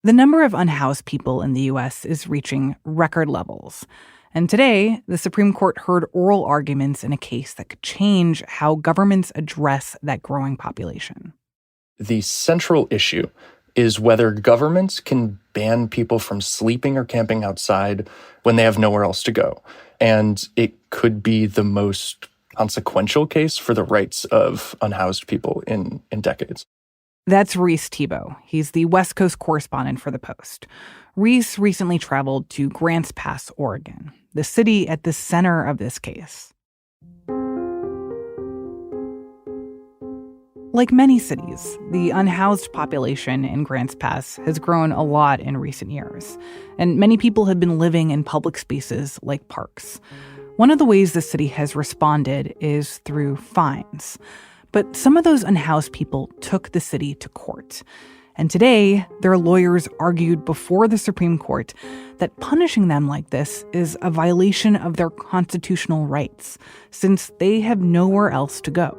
The number of unhoused people in the U.S. is reaching record levels. And today, the Supreme Court heard oral arguments in a case that could change how governments address that growing population. The central issue is whether governments can ban people from sleeping or camping outside when they have nowhere else to go. And it could be the most consequential case for the rights of unhoused people in decades. That's Reese Tebow. He's the West Coast correspondent for The Post. Reese recently traveled to Grants Pass, Oregon, the city at the center of this case. Like many cities, the unhoused population in Grants Pass has grown a lot in recent years, and many people have been living in public spaces like parks. One of the ways the city has responded is through fines. But some of those unhoused people took the city to court. And today, their lawyers argued before the Supreme Court that punishing them like this is a violation of their constitutional rights, since they have nowhere else to go.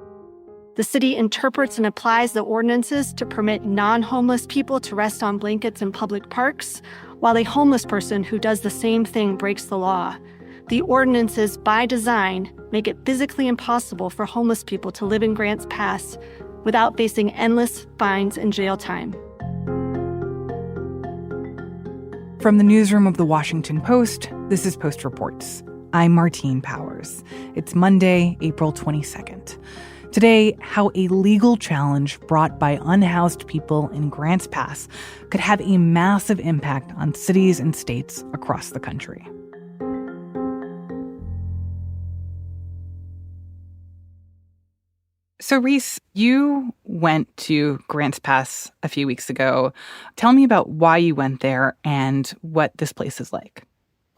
The city interprets and applies the ordinances to permit non-homeless people to rest on blankets in public parks, while a homeless person who does the same thing breaks the law. The ordinances, by design, make it physically impossible for homeless people to live in Grants Pass without facing endless fines and jail time. From the newsroom of The Washington Post, this is Post Reports. I'm Martine Powers. It's Monday, April 22nd. Today, how a legal challenge brought by unhoused people in Grants Pass could have a massive impact on cities and states across the country. So, Reese, you went to Grants Pass a few weeks ago. Tell me about why you went there and what this place is like.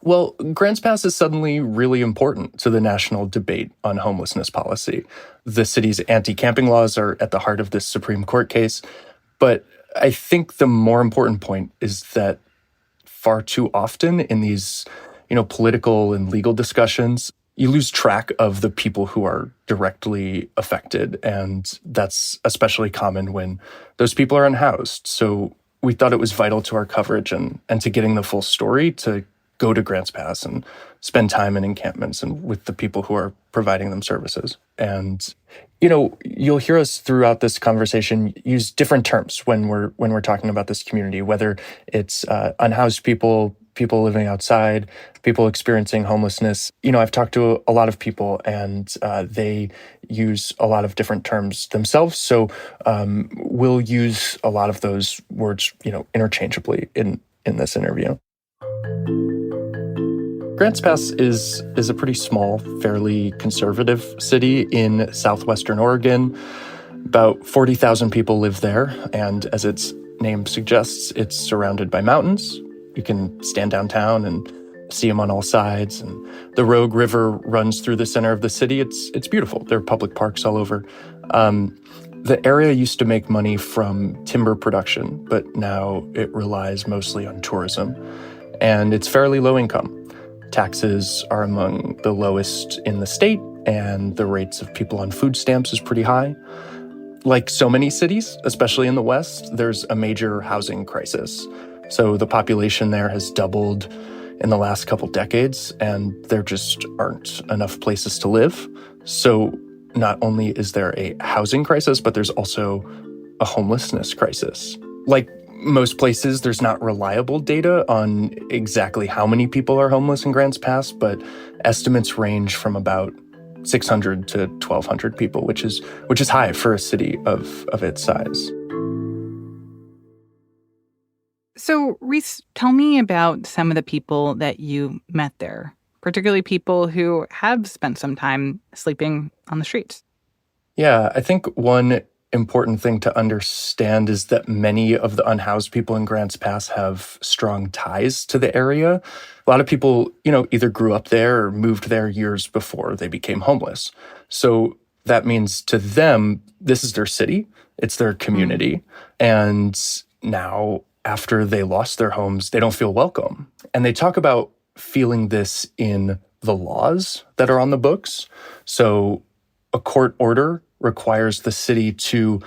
Well, Grants Pass is suddenly really important to the national debate on homelessness policy. The city's anti-camping laws are at the heart of this Supreme Court case. But I think the more important point is that far too often in these, political and legal discussions, you lose track of the people who are directly affected. And that's especially common when those people are unhoused. So we thought it was vital to our coverage and to getting the full story to go to Grants Pass and spend time in encampments and with the people who are providing them services. And, you'll hear us throughout this conversation use different terms when we're talking about this community, whether it's unhoused people living outside, people experiencing homelessness. I've talked to a lot of people and they use a lot of different terms themselves. So we'll use a lot of those words, interchangeably in this interview. Grants Pass is a pretty small, fairly conservative city in southwestern Oregon. About 40,000 people live there, and as its name suggests, it's surrounded by mountains. You can stand downtown and see them on all sides, and the Rogue River runs through the center of the city. It's beautiful. There are public parks all over. The area used to make money from timber production, but now it relies mostly on tourism, and it's fairly low income. Taxes are among the lowest in the state, and the rates of people on food stamps is pretty high. Like so many cities, especially in the West, there's a major housing crisis. So the population there has doubled in the last couple decades, and there just aren't enough places to live. So not only is there a housing crisis, but there's also a homelessness crisis. Like most places, there's not reliable data on exactly how many people are homeless in Grants Pass, but estimates range from about 600 to 1,200 people, which is high for a city of its size. So, Reese, tell me about some of the people that you met there, particularly people who have spent some time sleeping on the streets. Yeah, I think one important thing to understand is that many of the unhoused people in Grants Pass have strong ties to the area. A lot of people, either grew up there or moved there years before they became homeless. So that means to them, this is their city, it's their community. And now, after they lost their homes, they don't feel welcome. And they talk about feeling this in the laws that are on the books. So a court order requires the city to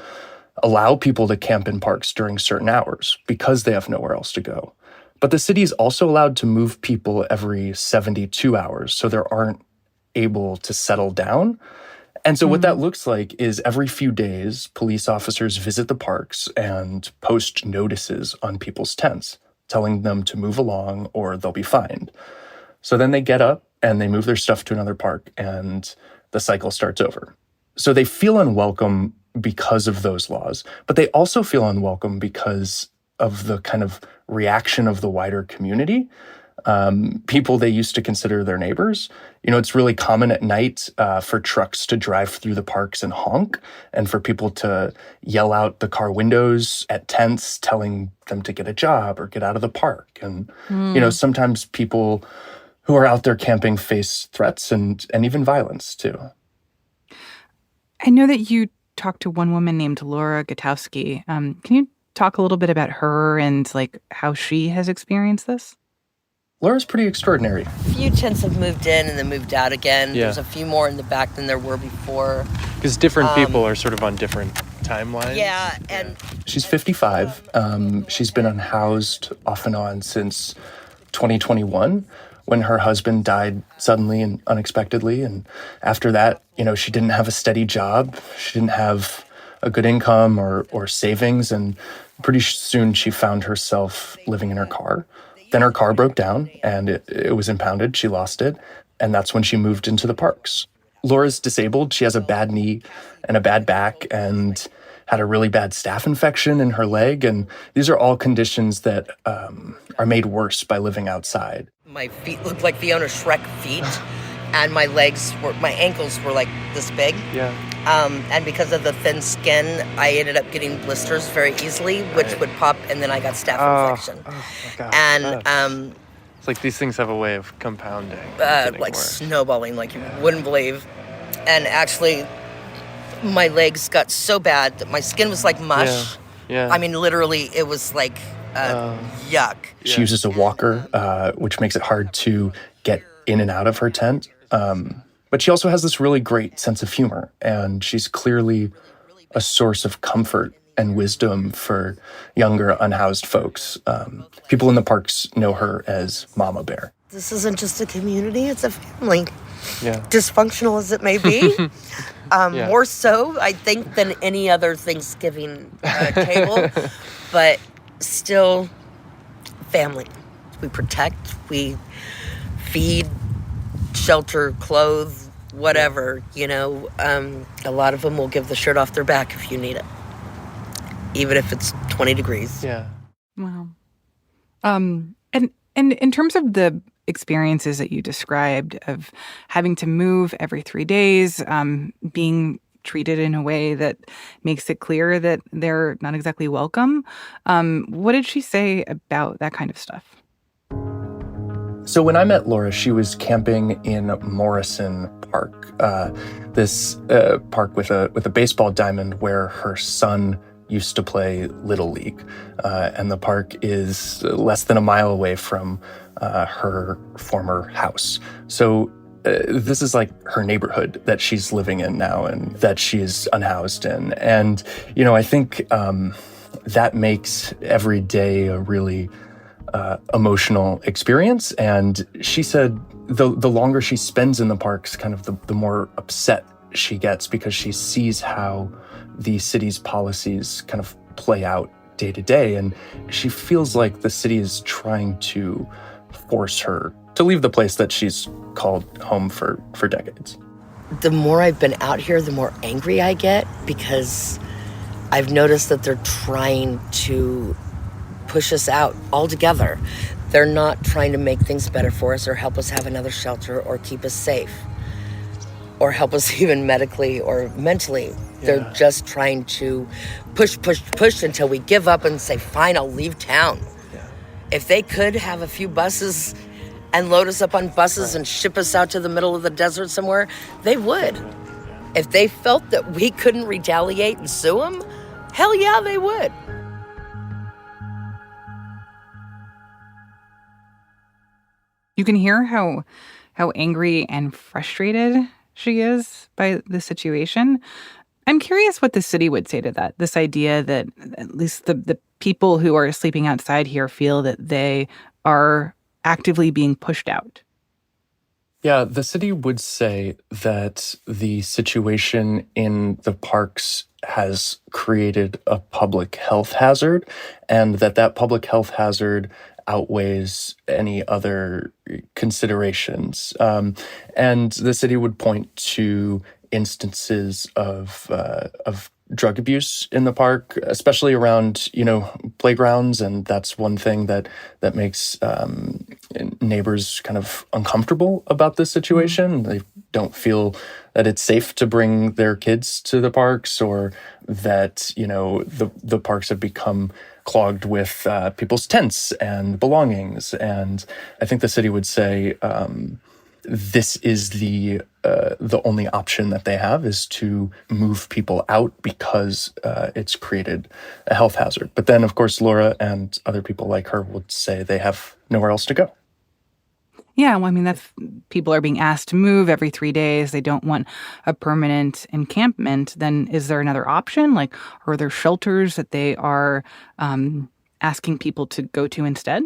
allow people to camp in parks during certain hours because they have nowhere else to go. But the city is also allowed to move people every 72 hours, so they aren't able to settle down. And so what that looks like is every few days, police officers visit the parks and post notices on people's tents, telling them to move along or they'll be fined. So then they get up and they move their stuff to another park and the cycle starts over. So they feel unwelcome because of those laws, but they also feel unwelcome because of the kind of reaction of the wider community. People they used to consider their neighbors. It's really common at night for trucks to drive through the parks and honk, and for people to yell out the car windows at tents, telling them to get a job or get out of the park. And, sometimes people who are out there camping face threats and even violence, too. I know that you talked to one woman named Laura Gutowski. Can you talk a little bit about her and, how she has experienced this? Laura's pretty extraordinary. A few tents have moved in and then moved out again. Yeah. There's a few more in the back than there were before. Because different people are sort of on different timelines. Yeah, and... She's 55. She's been unhoused off and on since 2021, when her husband died suddenly and unexpectedly. And after that, she didn't have a steady job. She didn't have a good income or savings. And pretty soon she found herself living in her car. Then her car broke down and it was impounded. She lost it. And that's when she moved into the parks. Laura's disabled. She has a bad knee and a bad back and had a really bad staph infection in her leg. And these are all conditions that are made worse by living outside. My feet looked like Fiona Shrek feet, and my ankles were like this big. Yeah. And because of the thin skin, I ended up getting blisters very easily, which would pop, and then I got staph infection. Oh my God. And it's like these things have a way of compounding. like snowballing, like you wouldn't believe. And actually, my legs got so bad that my skin was like mush. Yeah. I mean, literally, it was like yuck. She uses a walker, which makes it hard to get in and out of her tent. But she also has this really great sense of humor, and she's clearly a source of comfort and wisdom for younger, unhoused folks. People in the parks know her as Mama Bear. This isn't just a community, it's a family. Yeah. Dysfunctional as it may be. More so, I think, than any other Thanksgiving table. But still, family. We protect, we feed, shelter, clothe, whatever, a lot of them will give the shirt off their back if you need it, even if it's 20 degrees. Yeah. Wow. And in terms of the experiences that you described of having to move every 3 days, being treated in a way that makes it clear that they're not exactly welcome, what did she say about that kind of stuff? So when I met Laura, she was camping in Morrison Park, this park with a baseball diamond where her son used to play Little League. And the park is less than a mile away from her former house. So this is like her neighborhood that she's living in now and that she's unhoused in. And, I think that makes every day a really emotional experience. And she said the longer she spends in the parks, kind of the more upset she gets because she sees how the city's policies kind of play out day to day. And she feels like the city is trying to force her to leave the place that she's called home for decades. The more I've been out here, the more angry I get because I've noticed that they're trying to push us out altogether. They're not trying to make things better for us or help us have another shelter or keep us safe or help us even medically or mentally. Yeah. They're just trying to push until we give up and say, fine, I'll leave town. Yeah. If they could have a few buses and load us up on buses and ship us out to the middle of the desert somewhere, they would. If they felt that we couldn't retaliate and sue them, hell yeah, they would. You can hear how angry and frustrated she is by the situation. I'm curious what the city would say to that, this idea that at least the people who are sleeping outside here feel that they are actively being pushed out. Yeah, the city would say that the situation in the parks has created a public health hazard, and that public health hazard outweighs any other considerations. And the city would point to instances of drug abuse in the park, especially around playgrounds, and that's one thing that makes neighbors kind of uncomfortable about this situation. They don't feel that it's safe to bring their kids to the parks, or that the parks have become clogged with people's tents and belongings. And I think the city would say this is the only option that they have, is to move people out because it's created a health hazard. But then, of course, Laura and other people like her would say they have nowhere else to go. Yeah, well, I mean, that's people are being asked to move every 3 days. They don't want a permanent encampment. Then is there another option? Like, are there shelters that they are asking people to go to instead?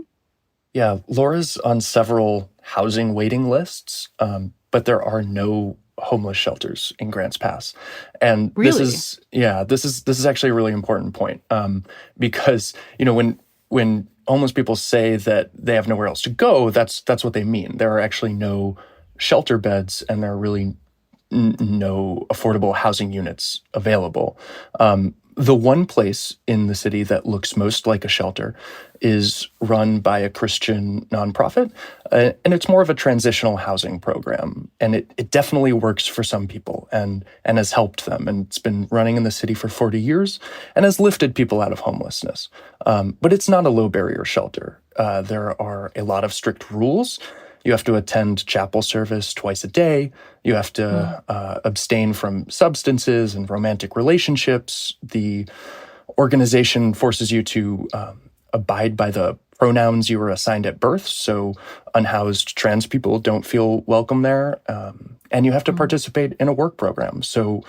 Yeah, Laura's on several housing waiting lists, but there are no homeless shelters in Grants Pass. And Really? this is actually a really important point, because when homeless people say that they have nowhere else to go, that's what they mean. There are actually no shelter beds, and there are really no affordable housing units available. The one place in the city that looks most like a shelter is run by a Christian nonprofit, and it's more of a transitional housing program. And it definitely works for some people and has helped them. And it's been running in the city for 40 years and has lifted people out of homelessness. But it's not a low-barrier shelter. There are a lot of strict rules. You have to attend chapel service twice a day. You have to abstain from substances and romantic relationships. The organization forces you to abide by the pronouns you were assigned at birth. So unhoused trans people don't feel welcome there. And you have to participate in a work program. So,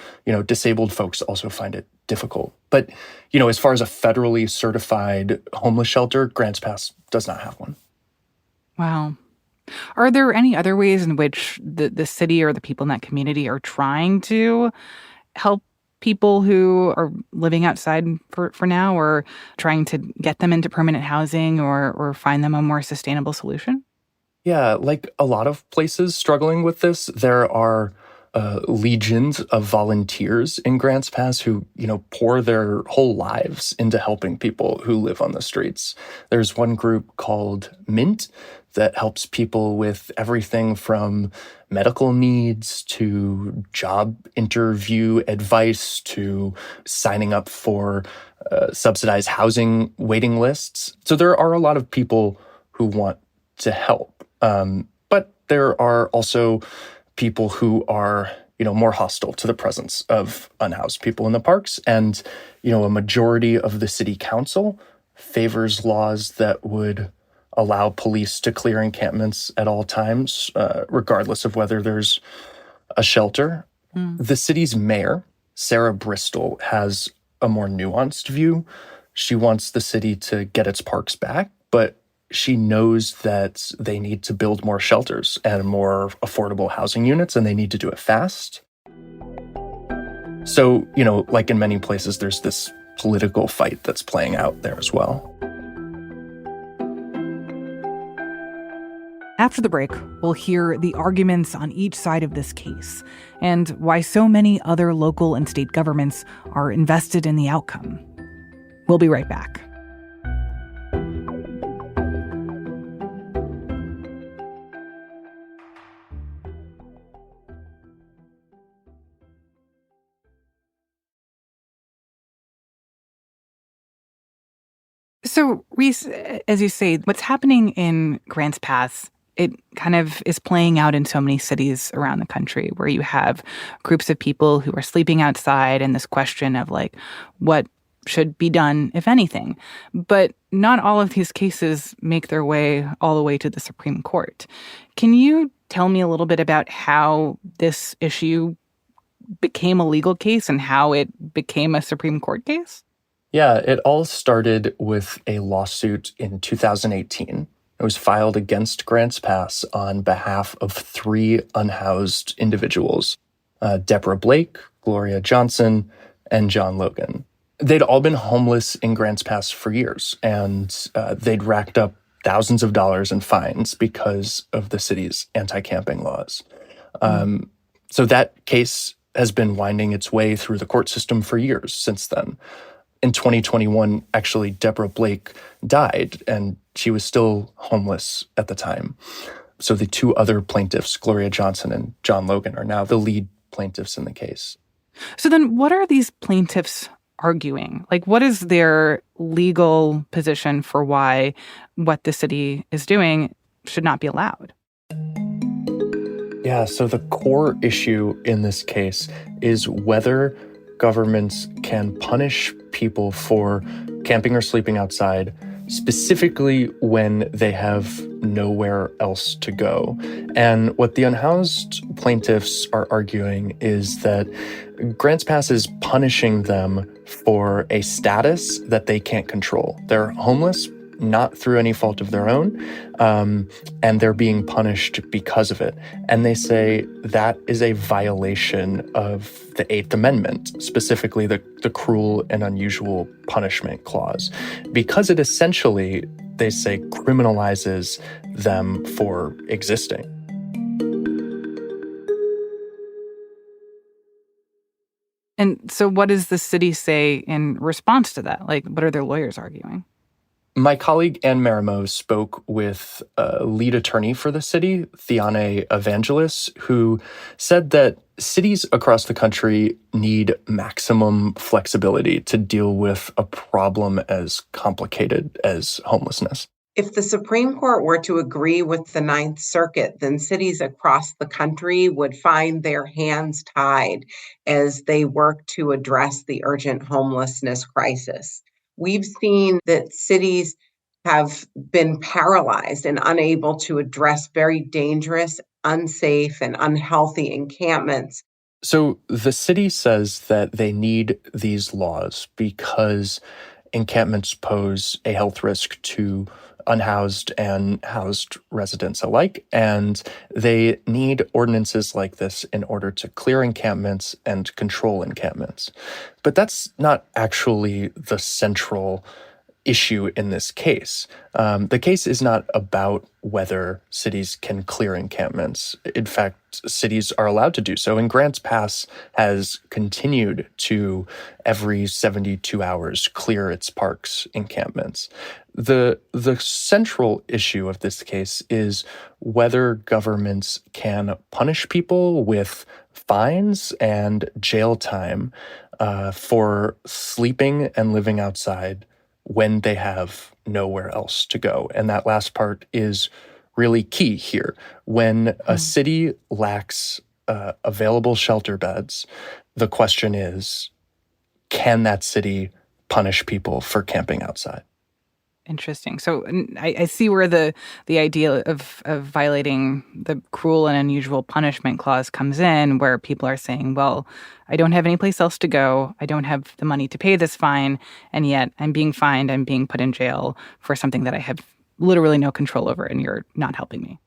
disabled folks also find it difficult. But, as far as a federally certified homeless shelter, Grants Pass does not have one. Wow. Are there any other ways in which the city or the people in that community are trying to help people who are living outside for now, or trying to get them into permanent housing or find them a more sustainable solution? Yeah, like a lot of places struggling with this, there are legions of volunteers in Grants Pass who, pour their whole lives into helping people who live on the streets. There's one group called Mint that helps people with everything from medical needs to job interview advice to signing up for subsidized housing waiting lists. So there are a lot of people who want to help. But there are also people who are, more hostile to the presence of unhoused people in the parks. And, a majority of the city council favors laws that would allow police to clear encampments at all times, regardless of whether there's a shelter. The city's mayor, Sarah Bristol, has a more nuanced view. She wants the city to get its parks back, but she knows that they need to build more shelters and more affordable housing units, and they need to do it fast. So, like in many places, there's this political fight that's playing out there as well. After the break, we'll hear the arguments on each side of this case and why so many other local and state governments are invested in the outcome. We'll be right back. So, Reese, as you say, what's happening in Grants Pass, it kind of is playing out in so many cities around the country where you have groups of people who are sleeping outside and this question of what should be done, if anything. But not all of these cases make their way all the way to the Supreme Court. Can you tell me a little bit about how this issue became a legal case and how it became a Supreme Court case? Yeah, it all started with a lawsuit in 2018. It was filed against Grants Pass on behalf of 3 unhoused individuals, Deborah Blake, Gloria Johnson, and John Logan. They'd all been homeless in Grants Pass for years, and they'd racked up thousands of dollars in fines because of the city's anti-camping laws. So that case has been winding its way through the court system for years since then. In 2021, actually, Deborah Blake died, and she was still homeless at the time. So the 2 other plaintiffs, Gloria Johnson and John Logan, are now the lead plaintiffs in the case. So then what are these plaintiffs arguing? Like, what is their legal position for why what the city is doing should not be allowed? Yeah, so the core issue in this case is whether governments can punish people for camping or sleeping outside, specifically when they have nowhere else to go. And what the unhoused plaintiffs are arguing is that Grants Pass is punishing them for a status that they can't control. They're homeless, not through any fault of their own, and they're being punished because of it. And they say that is a violation of the 8th Amendment, specifically the cruel and unusual punishment clause, because it essentially, they say, criminalizes them for existing. And so what does the city say in response to that? Like, what are their lawyers arguing? My colleague Anne Marimo spoke with a lead attorney for the city, Theane Evangelos, who said that cities across the country need maximum flexibility to deal with a problem as complicated as homelessness. If the Supreme Court were to agree with the Ninth Circuit, then cities across the country would find their hands tied as they work to address the urgent homelessness crisis. We've seen that cities have been paralyzed and unable to address very dangerous, unsafe, and unhealthy encampments. So the city says that they need these laws because encampments pose a health risk to unhoused and housed residents alike, and they need ordinances like this in order to clear encampments and control encampments. But that's not actually the central issue in this case. The case is not about whether cities can clear encampments. In fact, cities are allowed to do so, and Grants Pass has continued to, every 72 hours, clear its parks encampments. The central issue of this case is whether governments can punish people with fines and jail time for sleeping and living outside when they have nowhere else to go. And that last part is really key here. When a city lacks available shelter beds, the question is, can that city punish people for camping outside? Interesting. So I see where the idea of violating the cruel and unusual punishment clause comes in, where people are saying, well, I don't have any place else to go. I don't have the money to pay this fine. And yet I'm being fined. I'm being put in jail for something that I have literally no control over, and you're not helping me.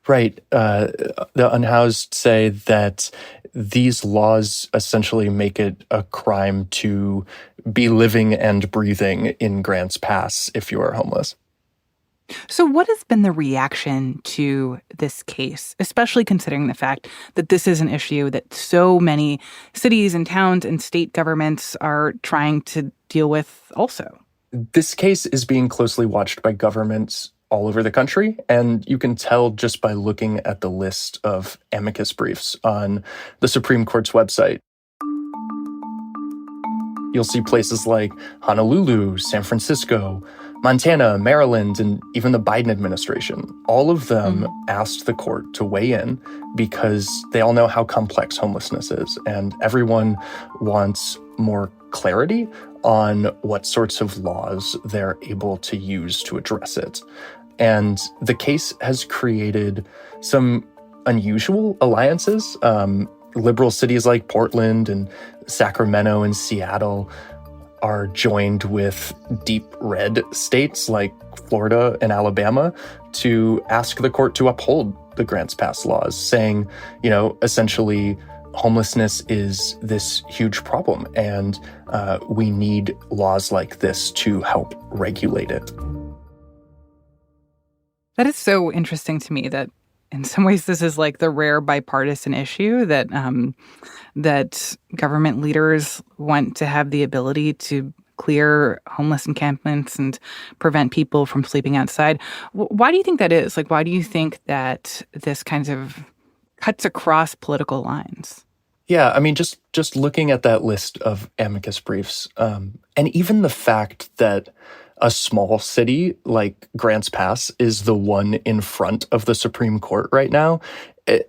Right. The unhoused say that these laws essentially make it a crime to be living and breathing in Grants Pass if you are homeless. So what has been the reaction to this case, especially considering the fact that this is an issue that so many cities and towns and state governments are trying to deal with also? This case is being closely watched by governments all over the country, and you can tell just by looking at the list of amicus briefs on the Supreme Court's website. You'll see places like Honolulu, San Francisco, Montana, Maryland, and even the Biden administration. All of them asked the court to weigh in because they all know how complex homelessness is, and everyone wants more clarity on what sorts of laws they're able to use to address it. And the case has created some unusual alliances. liberal cities like Portland and Sacramento and Seattle are joined with deep red states like Florida and Alabama to ask the court to uphold the Grants Pass laws, saying, essentially, homelessness is this huge problem, and we need laws like this to help regulate it. That is so interesting to me that in some ways this is like the rare bipartisan issue that that government leaders want to have the ability to clear homeless encampments and prevent people from sleeping outside. Why do you think that is? Like, why do you think that this kind of cuts across political lines? Yeah, I mean, just looking at that list of amicus briefs, and even the fact that a small city like Grants Pass is the one in front of the Supreme Court right now,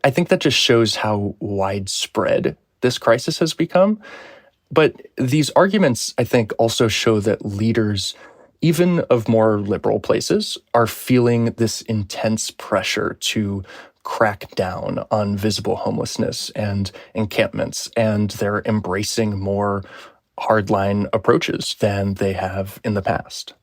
I think that just shows how widespread this crisis has become. But these arguments, I think, also show that leaders, even of more liberal places, are feeling this intense pressure to crack down on visible homelessness and encampments, and they're embracing more hardline approaches than they have in the past.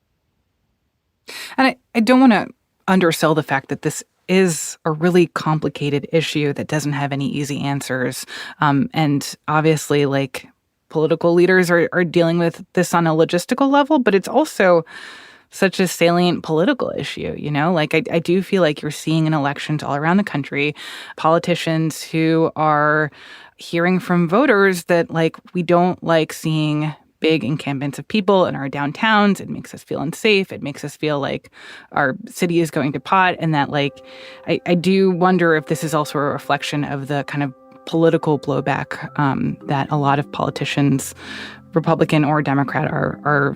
And I don't want to undersell the fact that this is a really complicated issue that doesn't have any easy answers. And obviously, like, political leaders are dealing with this on a logistical level, but it's also such a salient political issue, Like, I do feel like you're seeing in elections all around the country, politicians who are hearing from voters that, like, we don't like seeing big encampments of people in our downtowns. It makes us feel unsafe. It makes us feel like our city is going to pot. And that, like, I do wonder if this is also a reflection of the kind of political blowback that a lot of politicians, Republican or Democrat, are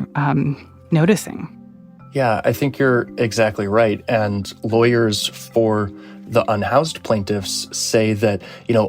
noticing. Yeah, I think you're exactly right. And lawyers for the unhoused plaintiffs say that,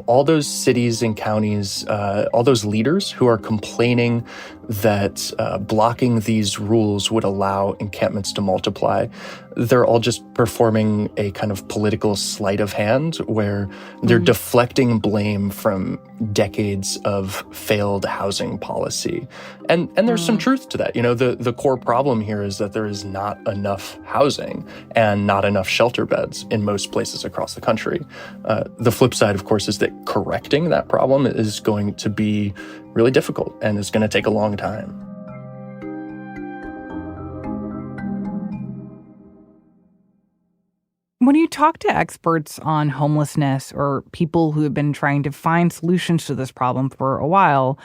all those cities and counties, all those leaders who are complaining that blocking these rules would allow encampments to multiply, they're all just performing a kind of political sleight of hand where they're deflecting blame from decades of failed housing policy. And there's some truth to that. The core problem here is that there is not enough housing and not enough shelter beds in most places across the country. The flip side, of course, is that correcting that problem is going to be really difficult and is going to take a long time. When you talk to experts on homelessness or people who have been trying to find solutions to this problem for a while,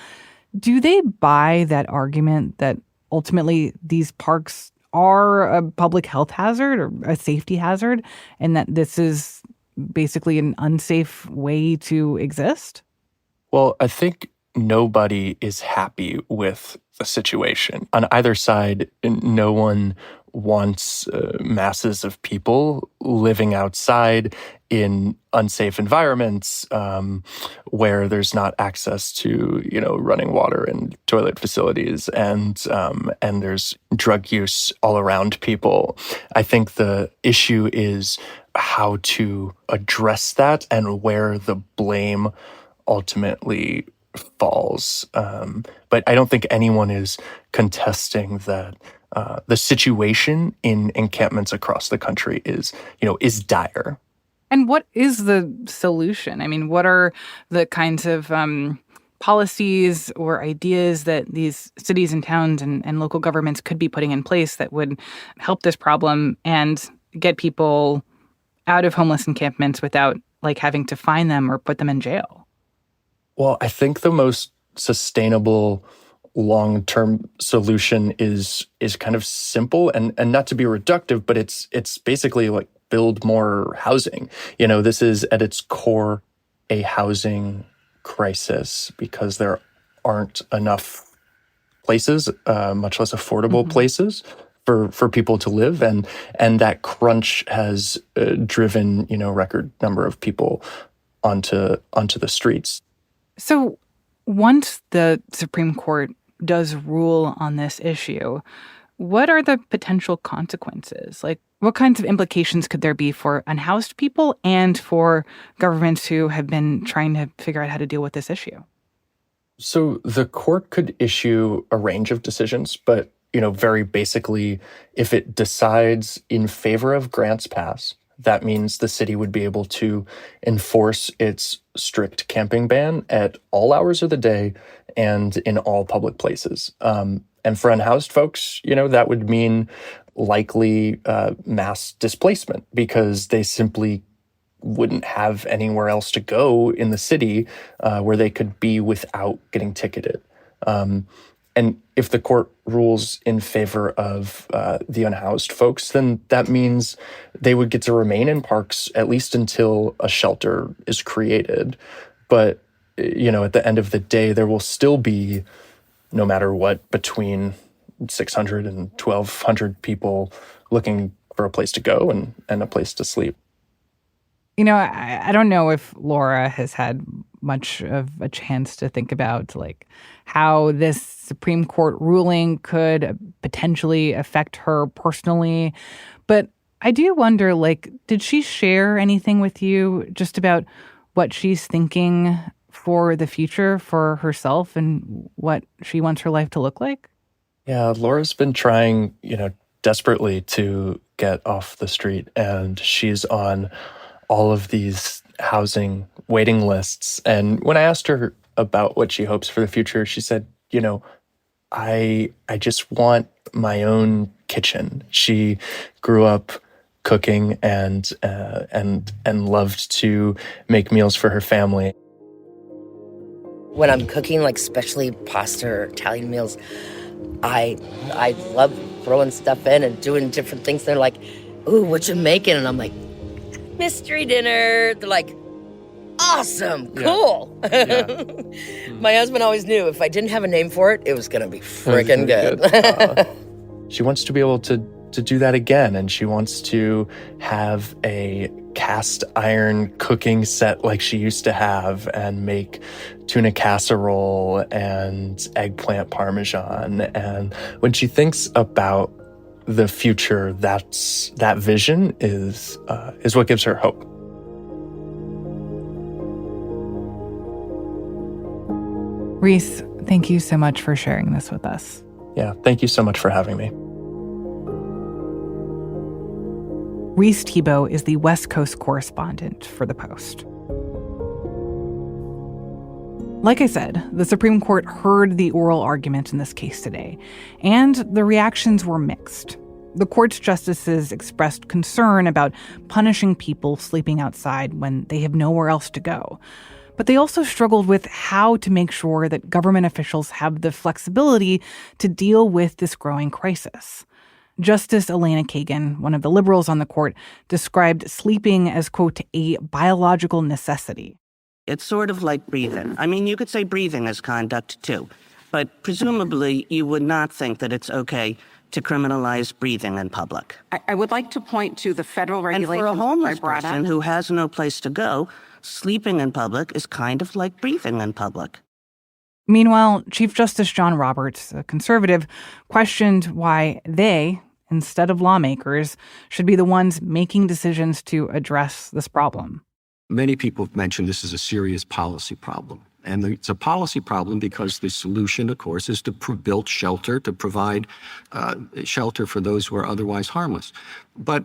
do they buy that argument that ultimately these parks are a public health hazard or a safety hazard, and that this is basically an unsafe way to exist? Well, I think nobody is happy with the situation. On either side, no one wants masses of people living outside in unsafe environments where there's not access to, running water and toilet facilities, and there's drug use all around people. I think the issue is how to address that and where the blame ultimately falls. But I don't think anyone is contesting that the situation in encampments across the country is dire. And what is the solution? I mean, what are the kinds of policies or ideas that these cities and towns and local governments could be putting in place that would help this problem and get people out of homeless encampments without, like, having to fine them or put them in jail? Well, I think the most sustainable long-term solution is kind of simple and not to be reductive, but it's basically like build more housing. This is at its core a housing crisis because there aren't enough places, much less affordable places for people to live, and that crunch has driven record number of people onto the streets. So once the Supreme Court does rule on this issue, what are the potential consequences? Like, what kinds of implications could there be for unhoused people and for governments who have been trying to figure out how to deal with this issue? So the court could issue a range of decisions, but, very basically, if it decides in favor of Grants Pass, that means the city would be able to enforce its strict camping ban at all hours of the day and in all public places. And for unhoused folks, that would mean likely mass displacement because they simply wouldn't have anywhere else to go in the city where they could be without getting ticketed. And if the court rules in favor of the unhoused folks, then that means they would get to remain in parks at least until a shelter is created. But, at the end of the day, there will still be, no matter what, between 600 and 1,200 people looking for a place to go and a place to sleep. I don't know if Laura has had much of a chance to think about how this Supreme Court ruling could potentially affect her personally. But I do wonder, did she share anything with you just about what she's thinking for the future for herself and what she wants her life to look like? Yeah, Laura's been trying, desperately to get off the street, and she's on all of these housing waiting lists. And when I asked her about what she hopes for the future, she said, I just want my own kitchen. She grew up cooking and loved to make meals for her family. When I'm cooking, especially pasta or Italian meals, I love throwing stuff in and doing different things. They're like, "Ooh, what you making?" And I'm like, "Mystery dinner." They're like, "Awesome, cool." Yeah. My husband always knew if I didn't have a name for it, it was going to be freaking good. She wants to be able to do that again, and she wants to have a cast iron cooking set like she used to have and make tuna casserole and eggplant parmesan. And when she thinks about the future, that vision is what gives her hope. Reese, thank you so much for sharing this with us. Yeah, thank you so much for having me. Reese Tebow is the West Coast correspondent for The Post. Like I said, the Supreme Court heard the oral argument in this case today, and the reactions were mixed. The court's justices expressed concern about punishing people sleeping outside when they have nowhere else to go. But they also struggled with how to make sure that government officials have the flexibility to deal with this growing crisis. Justice Elena Kagan, one of the liberals on the court, described sleeping as, quote, a biological necessity. It's sort of like breathing. I mean, you could say breathing is conduct, too. But presumably, you would not think that it's okay to criminalize breathing in public. I would like to point to the federal regulations. And for a homeless person who has no place to go, sleeping in public is kind of like breathing in public. Meanwhile, Chief Justice John Roberts, a conservative, questioned why they, instead of lawmakers, should be the ones making decisions to address this problem. Many people have mentioned this is a serious policy problem. And it's a policy problem because the solution, of course, is to build shelter, to provide shelter for those who are otherwise harmless. But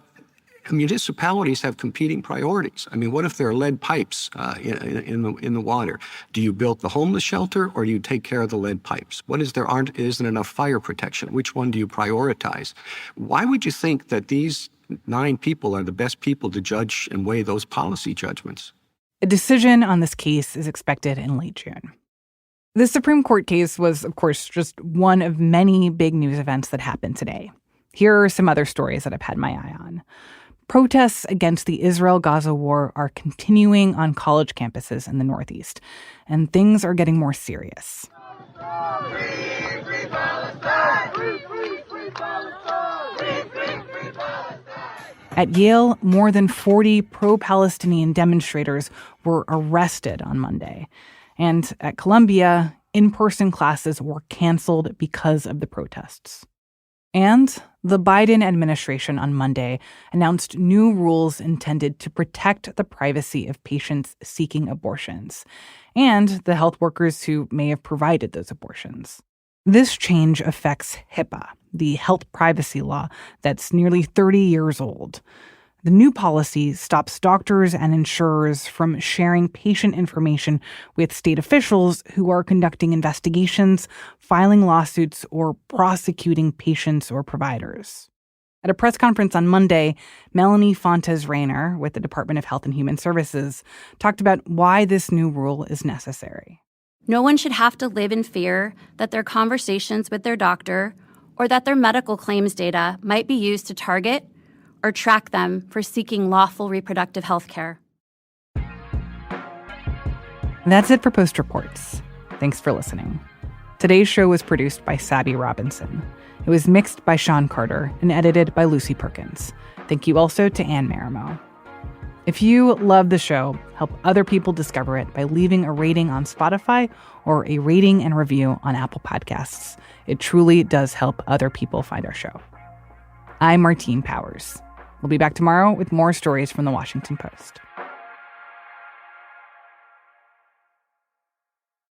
municipalities have competing priorities. I mean, what if there are lead pipes in the water? Do you build the homeless shelter or do you take care of the lead pipes? What is isn't enough fire protection? Which one do you prioritize? Why would you think that these 9 people are the best people to judge and weigh those policy judgments? A decision on this case is expected in late June. The Supreme Court case was, of course, just one of many big news events that happened today. Here are some other stories that I've had my eye on. Protests against the Israel-Gaza war are continuing on college campuses in the Northeast, and things are getting more serious. Free, free Palestine! Free, free, free Palestine! Free, free, free Palestine! At Yale, more than 40 pro-Palestinian demonstrators were arrested on Monday. And at Columbia, in-person classes were canceled because of the protests. And the Biden administration on Monday announced new rules intended to protect the privacy of patients seeking abortions and the health workers who may have provided those abortions. This change affects HIPAA, the health privacy law that's nearly 30 years old. The new policy stops doctors and insurers from sharing patient information with state officials who are conducting investigations, filing lawsuits, or prosecuting patients or providers. At a press conference on Monday, Melanie Fontes-Rayner with the Department of Health and Human Services talked about why this new rule is necessary. No one should have to live in fear that their conversations with their doctor or that their medical claims data might be used to target or track them for seeking lawful reproductive health care. That's it for Post Reports. Thanks for listening. Today's show was produced by Sabby Robinson. It was mixed by Sean Carter and edited by Lucy Perkins. Thank you also to Anne Marimo. If you love the show, help other people discover it by leaving a rating on Spotify or a rating and review on Apple Podcasts. It truly does help other people find our show. I'm Martine Powers. We'll be back tomorrow with more stories from the Washington Post.